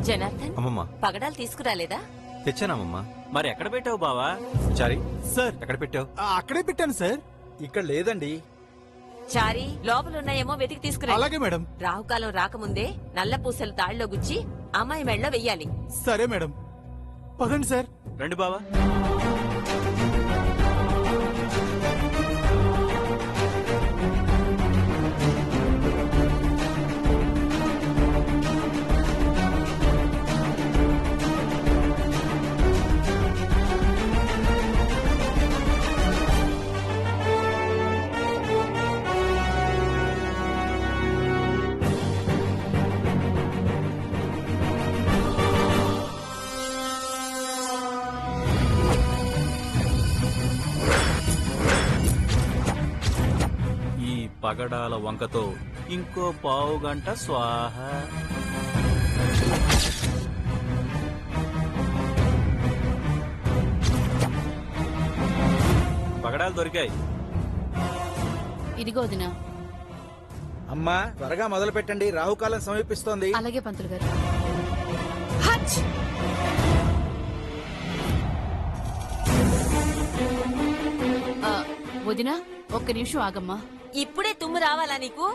జనార్దన్ అమ్మమ్మ పగడాలు తీసుకురాలేదా? తెచ్చానమ్మమ్మా. మరి ఎక్కడ పెట్టావు బావా? చారి సార్ ఎక్కడ పెట్టావు? అక్కడే పెట్టాను సార్. ఇక్కడ లేదండి. చారి లోపలున్నాయేమో వెతికి తీసుకురా. అలాగే మేడం. రాహుకాలం రాకముందే నల్ల పూసలు తాళ్ళలో గుచ్చి అమ్మాయి మెళ్ళలో వెయ్యాలి. సరే మేడం, పదండి సార్. రండి బావా. పగడాల వంకతో ఇంకో పావు గంట స్వాహ. పగడాలు దొరికాయి. ఇదిగో వదినా. అమ్మా త్వరగా మొదలు పెట్టండి, రాహుకాలం సమీపిస్తోంది. అలాగే పంతులు గారు. వదినా ఒక్క నిమిషం ఆగమ్మా. ఇప్పుడే తుమ్ము రావాలా నీకు?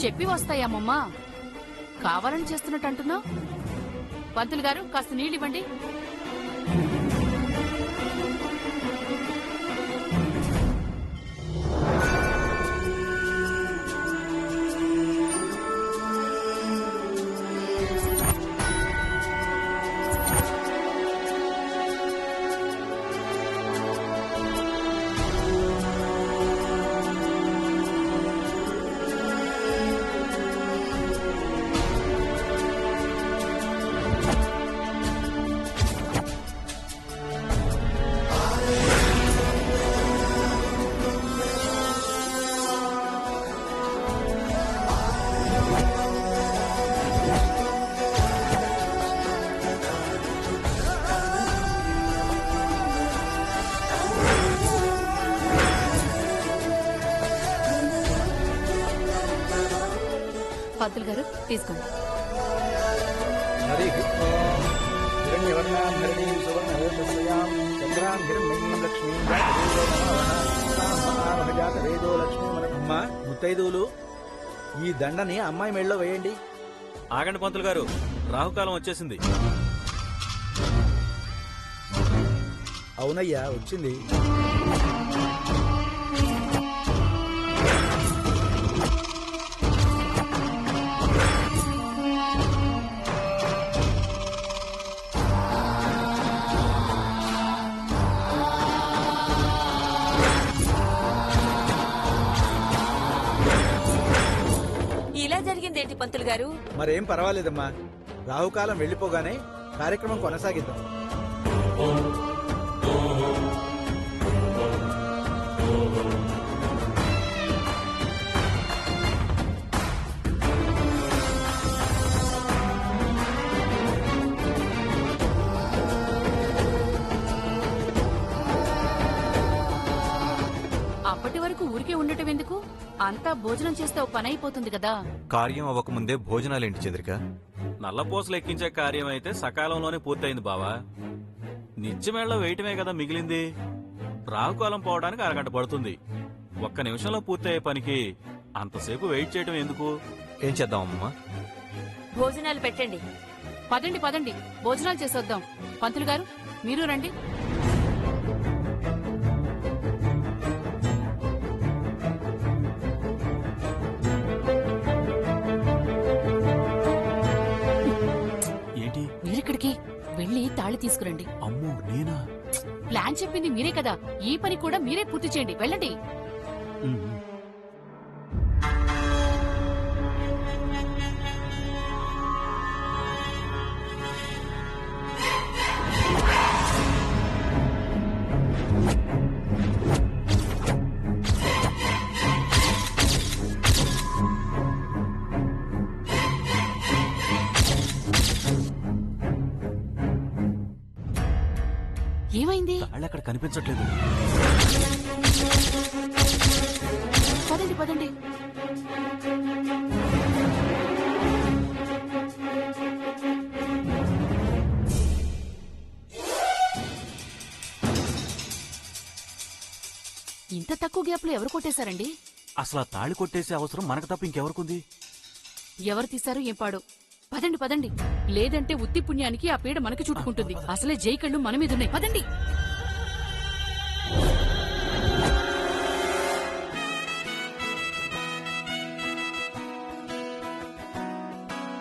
చెప్పి వస్తాయమ్మమ్మా. కావాలని చేస్తున్నట్టు అంటున్నావు. పంతులు గారు కాస్త నీళ్ళు ఇవ్వండి. పంతులు గారు తీసుకోండి. అమ్మా ముత్తైదువులు, ఈ దండని అమ్మాయి మెళ్ళలో వేయండి. ఆగండి పంతులు గారు, రాహుకాలం వచ్చేసింది. అవునయ్యా వచ్చింది. ఇలా జరిగిందేంటి పంతులు గారు? మరేం పర్వాలేదమ్మా, రాహుకాలం వెళ్లిపోగానే కార్యక్రమం కొనసాగిద్దాం. అప్పటి వరకు ఊరికే ఉండటం ఎందుకు? అంతా భోజనం చేస్తే ఓ పని అయిపోతుంది కదా. కార్యం అవ్వకముందే భోజనాలేంటి చంద్రిక? నల్లపూసలు ఎక్కించే కార్యం అయితే సకాలంలోనే పూర్తయింది బావా. నిత్యమేళలో వేయటమే కదా మిగిలింది. రాహుకాలం పోవడానికి అరగంట పడుతుంది. ఒక్క నిమిషంలో పూర్తయ్యే పనికి అంతసేపు వెయిట్ చేయటం ఎందుకు? ఏం చేద్దామమ్మా? భోజనాలు పెట్టండి. పదండి పదండి, భోజనాలు చేసొద్దాం. పంతులు గారు మీరు రండి. ఏంటి? మీరిక్కడికి వెళ్ళి తాళి తీసుకురండి. అమ్మో నేనా? ప్లాన్ చెప్పింది మీరే కదా, ఈ పని కూడా మీరే పూర్తి చేయండి. వెళ్ళండి. ఏమైంది? తాళ్ళు అక్కడ కనిపించట్లేదు. పదండి పదండి. తక్కువ గ్యాప్ లో ఎవరు కొట్టేశారండి? అసలు ఆ తాళి కొట్టేసే అవసరం మనకు తప్ప ఇంకెవరికుంది? ఎవరు తీశారో ఏం పాడో. పదండి పదండి, లేదంటే ఉత్తి పుణ్యానికి ఆ పీడ మనకి చుట్టుకుంటుంది. అసలే జై కళ్ళు మన మీద ఉన్నాయి. పదండి.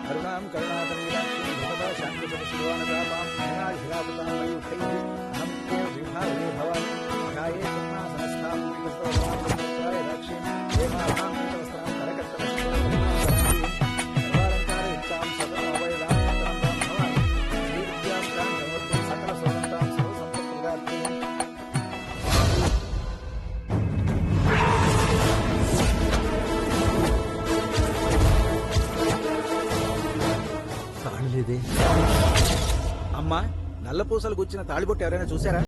కరుణాం కరుణాతనీయాక్షి భగవతా శాంతిశివానదాపాం హిరాభిరాపుతాం మయూఖైః నమో విభావే భవాని ధ్యాయే పద్మాసనస్థాం వికస్తోమాయ రాక్షి దేవానాం కృతవస్త్రాం కరకట్టవస్త్రాం సర్వాలంకారయుక్తాం సర్వమవైదానంతరం భవాని శ్రీవిద్యాం కాంతమూర్తిం సకల స్వతంతాం సర్వసంపత్ప్రదాత్రీం. అమ్మా, నల్లపూసలు గుచ్చిన తాళిబొట్టు ఎవరైనా చూసారా?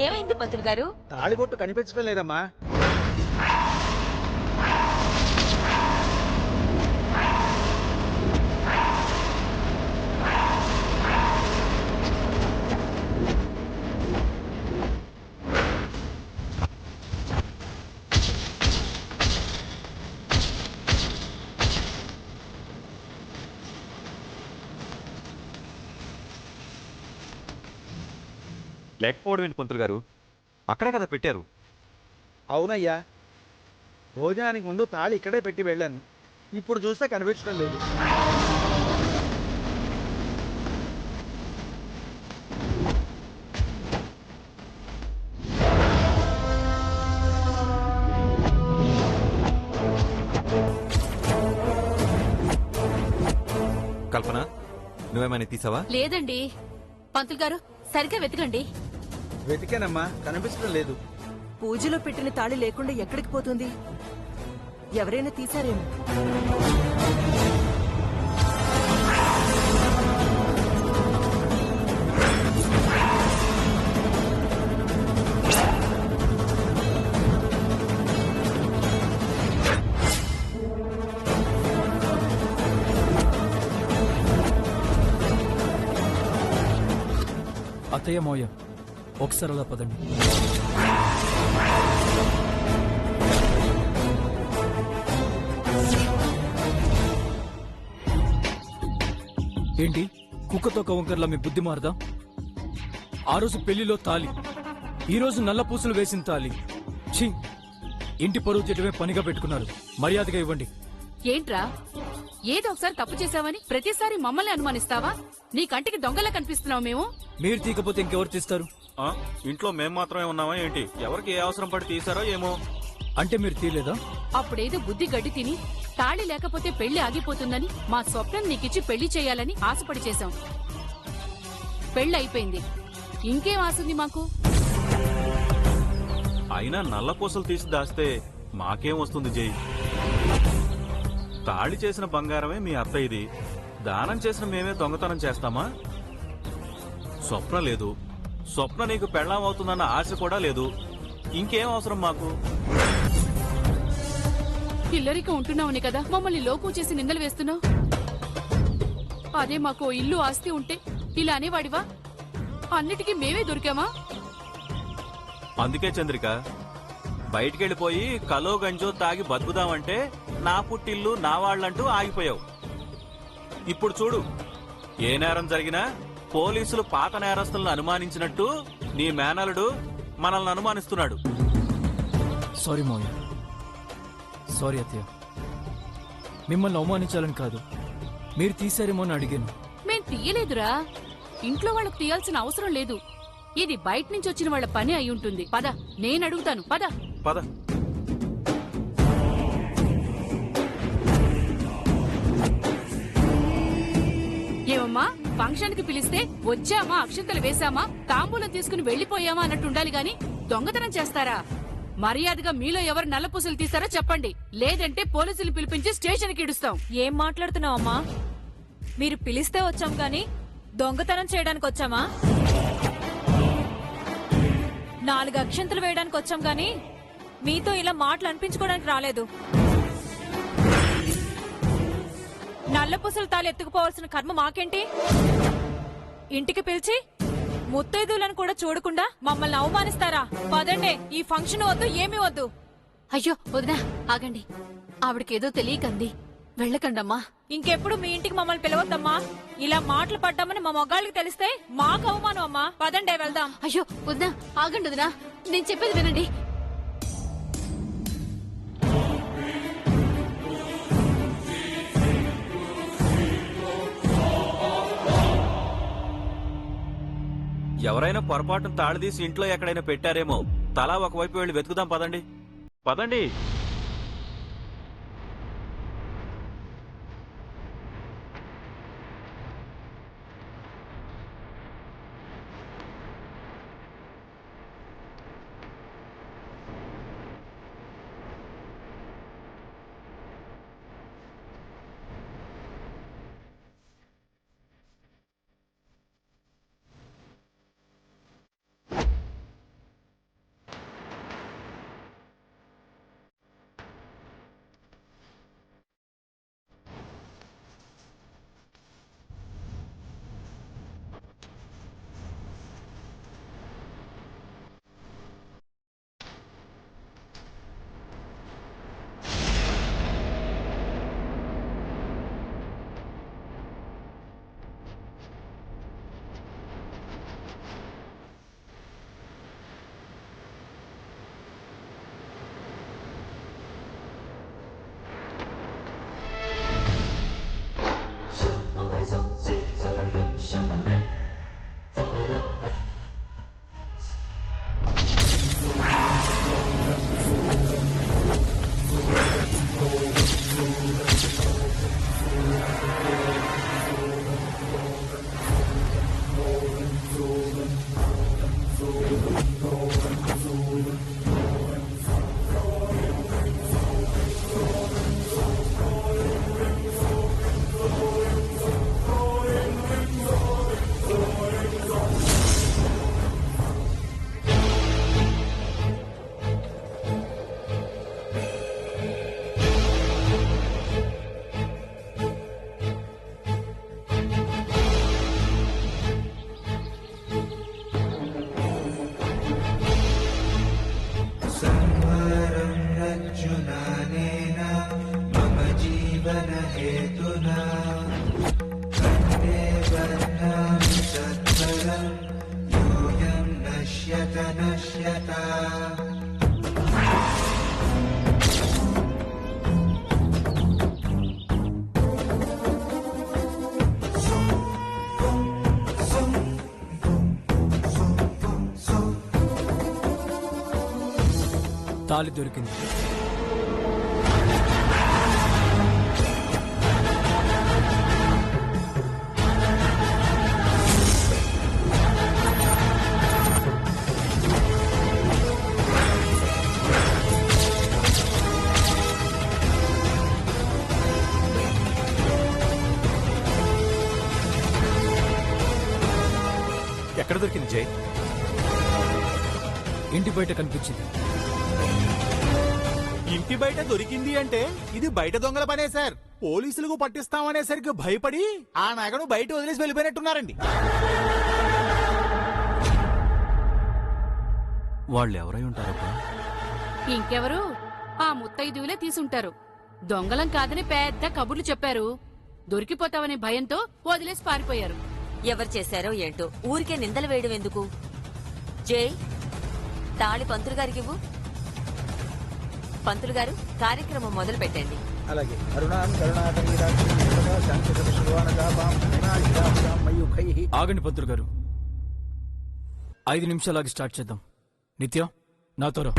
ఏమైంది పంతులు గారు? తాళిబొట్టు కనిపించడం లేదమ్మా. లేకపోవడం ఏంటి పంతులు గారు? అక్కడే కదా పెట్టారు. అవునయ్యా, భోజనానికి ముందు తాళి ఇక్కడే పెట్టి వెళ్ళాను. ఇప్పుడు చూస్తే కనిపించడం లేదు. కల్పన, నువ్వేమైనా తీసావా? లేదండి. పంతులు గారు సరిగ్గా వెతకండి. వెతికానమ్మా, కనిపించడం లేదు. పూజలో పెట్టిన తాళి లేకుండా ఎక్కడికి పోతుంది? ఎవరైనా తీశారేమో. అత్తయ్య మోయ, ఒకసారి అలా పదండి. ఏంటి కుక్కతో కవంకర్లా మీ బుద్ధి మారదా? ఆ రోజు పెళ్లిలో తాలి, ఈ రోజు నల్ల పూసలు వేసిన తాలి. ఛీ, ఇంటి పరువు చేయడమే పనిగా పెట్టుకున్నారు. మర్యాదగా ఇవ్వండి. ఏంట్రా, ఏదో ఒకసారి తప్పు చేశావని ప్రతిసారి మమ్మల్ని అనుమానిస్తావా? నీ కంటికి దొంగలా కనిపిస్తున్నావు మేము. మీరు తీకపోతే ఇంకెవరు తీస్తారు? ఆ? ఇంట్లో మేం మాత్రమే ఉన్నామా ఏంటి? ఎవరికి ఏ అవసరం పడి తీసారో ఏమో. అంటే మీరు తీయలేదా? అప్పుడేదో బుద్ధి గడ్డి తిని తాళి లేకపోతే పెళ్లి ఆగిపోతుందని మా స్వప్నం నీకిచ్చి పెళ్లి చేయాలని ఆశపడి చేశాం. పెళ్లి అయిపోయింది, ఇంకేం ఆశంది మాకు? అయినా నల్ల పూసలు తీసి దాస్తే మాకేం వస్తుంది జై? తాళి చేసిన బంగారమే మీ అత్తయ్యది, దానం చేసిన మేమే దొంగతనం చేస్తామా? స్వప్న లేదు, స్వప్న నీకు పెళ్ళాం అవుతుందన్న ఆశ కూడా లేదు. ఇంకేం అవసరం మాకు? ఇల్లరిక ఉంటున్నావుని కదా మమ్మల్ని లోకం చేసి నిందలు వేస్తున్నావు. అదే మాకు ఇల్లు ఆస్తి ఉంటే ఇలా అనేవాడివా? అన్నిటికీ మేమే దొరికామా? అందుకే చంద్రిక, బయటికెళ్ళిపోయి కలో గంజో తాగి బతుకుదామంటే నా పుట్టిల్లు నా వాళ్ళంటూ ఆగిపోయావు. ఇప్పుడు చూడు, ఏ నేరం జరిగినా పోలీసులు పాత నేరస్తులను అనుమానించినట్టు నీ మేనలుడు మనల్ని అనుమానిస్తున్నాడు. సారీ మోయ, సారీ అత్తయ్య. మిమ్మల్ని అవమానించాలని కాదు, మీరు తీశారేమో అని అడిగాను. మేం తీయలేదురా, ఇంట్లో వాళ్ళకు తీయాల్సిన అవసరం లేదు. ఇది బయట నుంచి వచ్చిన వాళ్ళ పని అయి ఉంటుంది. పద, నేను అడుగుతాను. పద పద. ఏమమ్మా, ఫంక్షన్ కి పిలిస్తే వచ్చామా, అక్షంతలు వేశామా, తాంబూలం తీసుకుని వెళ్లిపోయామా అన్నట్టు ఉండాలి గాని దొంగతనం చేస్తారా? మర్యాదగా మీలో ఎవరు నల్లపూసలు తీస్తారో చెప్పండి, లేదంటే పోలీసులు పిలిపించి స్టేషన్ కి ఇడుస్తాం. ఏం మాట్లాడుతున్నావమ్మా? మీరు పిలిస్తే వచ్చాం గాని దొంగతనం చేయడానికి వచ్చామా? 4 అక్షంతలు వేయడానికి వచ్చాం గాని మీతో ఇలా మాటలు అనిపించుకోవడానికి రాలేదు. నల్లపూసల తాళి ఎత్తుకుపోవాల్సిన కర్మ మాకేంటి? ఇంటికి పిలిచి ముత్తైదులను కూడా చూడకుండా మమ్మల్ని అవమానిస్తారా? పదండి, ఈ ఫంక్షన్ వద్దు, ఏమీ వద్దు. అయ్యో వదినా ఆగండి, ఆవిడకేదో తెలియకంది, వెళ్ళకండమ్మా. ఇంకెప్పుడు మీ ఇంటికి మమ్మల్ని పిలవద్దమ్మా. ఇలా మాటలు పడ్డామని మా మొగాళ్ళకి తెలిస్తే మాకు అవమానం అమ్మా. పదండి వెళ్దాం. అయ్యో వదినా ఆగండి వదినా, నేను చెప్పేది వినండి. ఎవరైనా పొరపాటున తాళదీసి ఇంట్లో ఎక్కడైనా పెట్టారేమో. తలా ఒకవైపు వెళ్ళి వెతుకుదాం పదండి. పదండి. తాళి దొరికింది. ఎక్కడ దొరికింది జై? ఇంటి బయట కనిపించింది. ఇంటి బయట దొరికింది అంటే ఇది బయట దొంగల పనే సార్. పోలీసులకు పట్టిస్తామనేసరికి భయపడి ఆ నగను బయట వదిలేసి వెళ్ళిపోయినట్టున్నారండి. వాళ్ళు ఎవరై ఉంటారబ్బా? ఇంకెవరు, ఆ ముత్తైదువులే తీసుంటారు. దొంగలం కాదని పెద్ద కబుర్లు చెప్పారు. దొరికిపోతావనే భయంతో వదిలేసి పారిపోయారు. ఎవరు చేశారో ఏంటో ఊరికే నిందలు వేయడం ఎందుకు? జై, తాళి పంతులు గారికి ఇవ్వు. పంతులు గారు, కార్యక్రమం మొదలు పెట్టండి. అలాగే. అరుణాం కరుణాకరీరాక్షం సదా శాంతిశతశుభానగాపాం వినాశిరాక్షాం మయూఖైః. ఆగండి పంతులు గారు, 5 నిమిషాలాగి స్టార్ట్ చేద్దాం. నిత్య నాతో రా.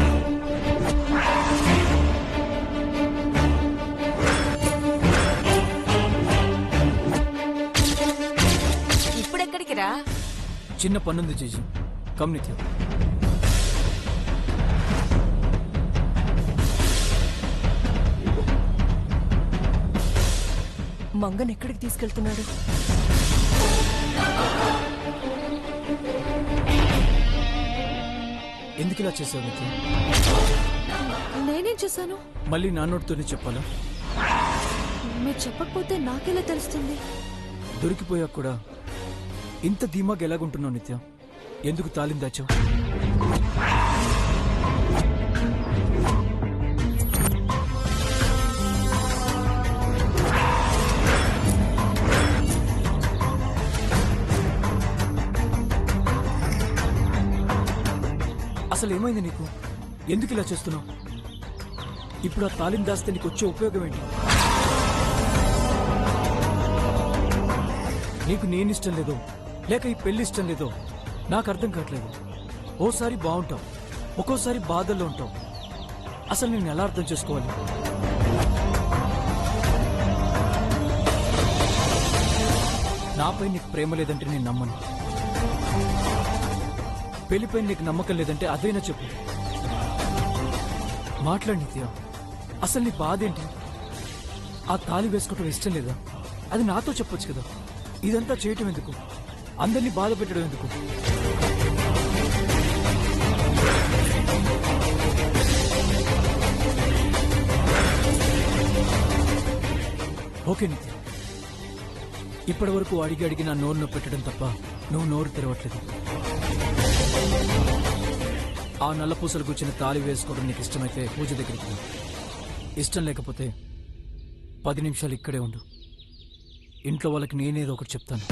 ఇప్పుడెక్కడికి రా? చిన్న పనుంది చేసి. కమ్ నిత్య. మంగన్ ఎక్కడికి తీసుకెళ్తున్నాడు? ఎందుకు ఇలా చేసావు నిత్య? నేనేం చేశాను? మళ్ళీ నాన్నోడితోనే చెప్పాలా? మీరు చెప్పకపోతే నాకెలా తెలుస్తుంది? దొరికిపోయాక కూడా ఇంత ధీమాగా ఎలాగుంటున్నావు నిత్య? ఎందుకు తాళిని దాచావు? అసలు ఏమైంది నీకు? ఎందుకు ఇలా చేస్తున్నావు? ఇప్పుడు ఆ తాళిని దాస్తే నీకు వచ్చే ఉపయోగం ఏంటి? నీకు నేను ఇష్టం లేదో లేక ఈ పెళ్లి ఇష్టం లేదో నాకు అర్థం కావట్లేదు. ఓసారి బాగుంటావు, ఒక్కోసారి బాధల్లో ఉంటావు. అసలు నేను ఎలా అర్థం చేసుకోవాలి? నాపై నీకు ప్రేమ లేదంటే నేను నమ్మను. పెళ్లిపై నీకు నమ్మకం లేదంటే అదైనా చెప్పు. మాట్లాడి నిత్య, అసలు నీ బాధ ఏంటి? ఆ తాళి వేసుకోవటం ఇష్టం లేదా? అది నాతో చెప్పొచ్చు కదా. ఇదంతా చేయటం ఎందుకు? అందరినీ బాధ పెట్టడం ఎందుకు? ఓకే నిత్య, ఇప్పటి వరకు అడిగి అడిగి నా నోరు నొప్పి పెట్టడం తప్ప నువ్వు నోరు తెరవట్లేదు. ఆ నల్ల పూసలు కూర్చుని తాళి వేసుకోవడం నీకు ఇష్టమైతే పూజ దగ్గరికి పో. ఇష్టం లేకపోతే 10 నిమిషాలు ఇక్కడే ఉండు. ఇంట్లో వాళ్ళకి నేనేదో ఒకటి చెప్తాను.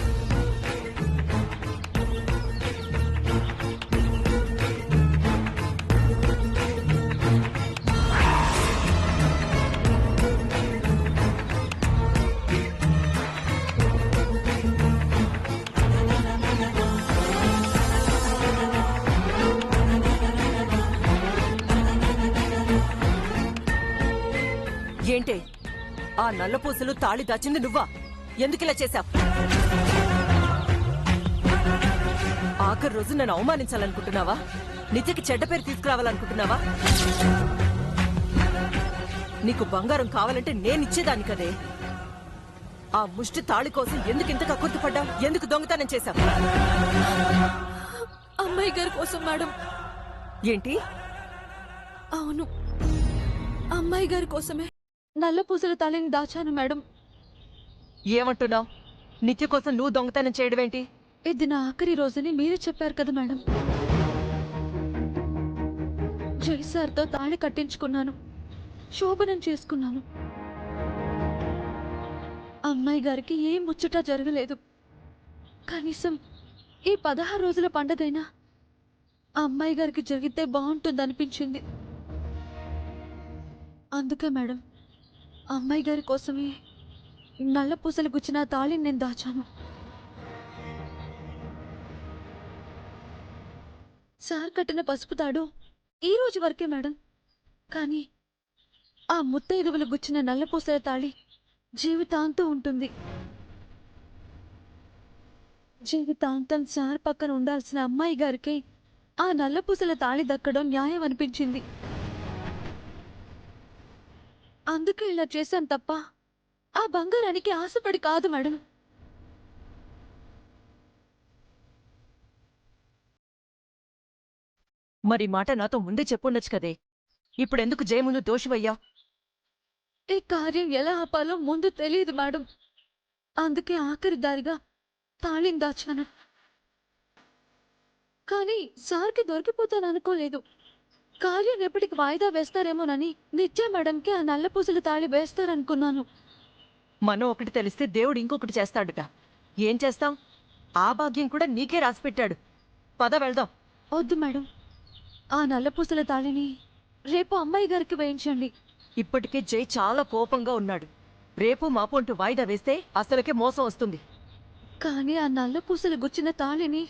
ఏంటే ఆ నల్లపూసలు తాళి దాచింది నువ్వా? ఎందుకిలా చేశావు? ఆఖరి రోజు నన్ను అవమానించాలనుకుంటున్నావా? నిత్యకి చెడ్డ పేరు తీసుకురావాలనుకుంటున్నావా? నీకు బంగారం కావాలంటే నేనిచ్చేదాన్ని కదే. ఆ ముష్టి తాళి కోసం ఎందుకు ఇంత కక్కుర్తిపడ్డావు? ఎందుకు దొంగతనం చేశావు? అమ్మాయి గారి కోసం మేడం. ఏంటి? అవును, అమ్మాయి గారి కోసమే నల్ల పూసల తాళిని దాచాను మేడం. ఏమంటున్నావు? నిత్య కోసం నువ్వు దొంగతనం చేయడమేంటి? ఇది నా ఆఖరి రోజుని మీరే చెప్పారు కదా మేడం. జై సార్తో తాళి కట్టించుకున్నాను, శోభనం చేసుకున్నాను. అమ్మాయి గారికి ఏం ముచ్చట జరగలేదు. కనీసం ఈ 16 రోజుల పండగైనా ఆ అమ్మాయి గారికి జరిగితే బాగుంటుందనిపించింది. అందుకే మేడం, అమ్మాయి గారి కోసమే నల్ల పూసలు గుచ్చిన తాళిని నేను దాచాను. సార్ కట్టిన పసుపు తాడు ఈ రోజు వరకే మేడం. కానీ ఆ ముత్తైదువులు గుచ్చిన నల్ల పూసల తాళి జీవితాంతం ఉంటుంది. జీవితాంతం సార్ పక్కన ఉండాల్సిన అమ్మాయి గారికి ఆ నల్ల పూసల తాళి దక్కడం న్యాయం అనిపించింది. అందుకే ఇలా చేశాను తప్ప ఆ బంగారానికి ఆశపడి కాదు మేడం. మరి మాట నాతో ముందే చెప్పుండొచ్చు కదే. ఇప్పుడెందుకు జయమును దోషివయ్యావు? ఈ కార్యం ఎలా ఆపాలో ముందు తెలియదు మేడం. అందుకే ఆఖరి దారిగా తాళిని దాచాను. కానీ సార్కి దొరికిపోతాననుకోలేదు. కార్యం రేపటికి వాయిదా వేస్తారేమోనని నిత్య మేడంకి ఆ నల్ల పూసల తాళి వేస్తారనుకున్నాను. మనం ఒకటి తెలిస్తే దేవుడు ఇంకొకటి చేస్తాడుట. ఏం చేస్తాం? ఆ భాగ్యం కూడా నీకే రాసిపెట్టాడు. పద వెళ్దాం. వద్దు మేడం, ఆ నల్ల పూసల తాళిని రేపు అమ్మాయి గారికి వేయించండి. ఇప్పటికే జై చాలా కోపంగా ఉన్నాడు. రేపు మాపు అంటూ వాయిదా వేస్తే అసలుకే మోసం వస్తుంది. కానీ ఆ నల్ల పూసలు గుచ్చిన తాళిని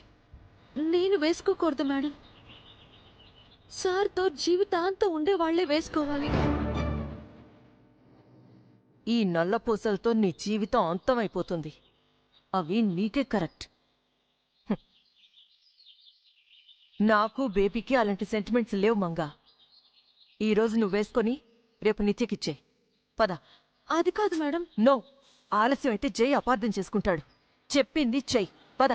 నేను వేసుకోకూడదు మేడం. సార్తో జీవితాంతం ఉండే వాళ్లే వేసుకోవాలి. ఈ నల్ల పూసలతో నీ జీవితం అంతమైపోతుంది. అవి నీకే కరెక్ట్. నాకు బేబీకి అలాంటి సెంటిమెంట్స్ లేవు మంగా. ఈరోజు నువ్వు వేసుకొని రేపు నిత్యకిచ్చే. పద. అది కాదు మేడం. నో, ఆలస్యం అయితే జై అపార్థం చేసుకుంటాడు. చెప్పింది చెయ్యి. పద.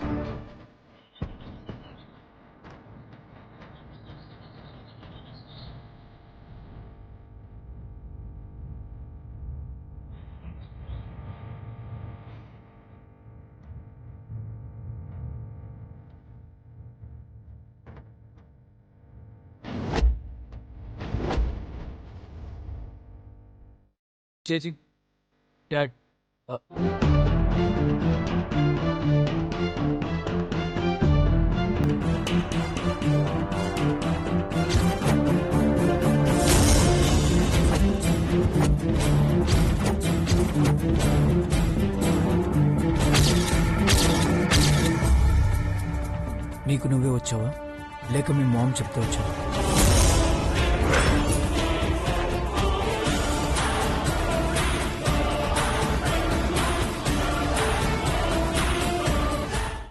చేసి డాడ్ నీకు నువ్వే వచ్చావా లేక మీ మామ్ చెప్తే వచ్చావా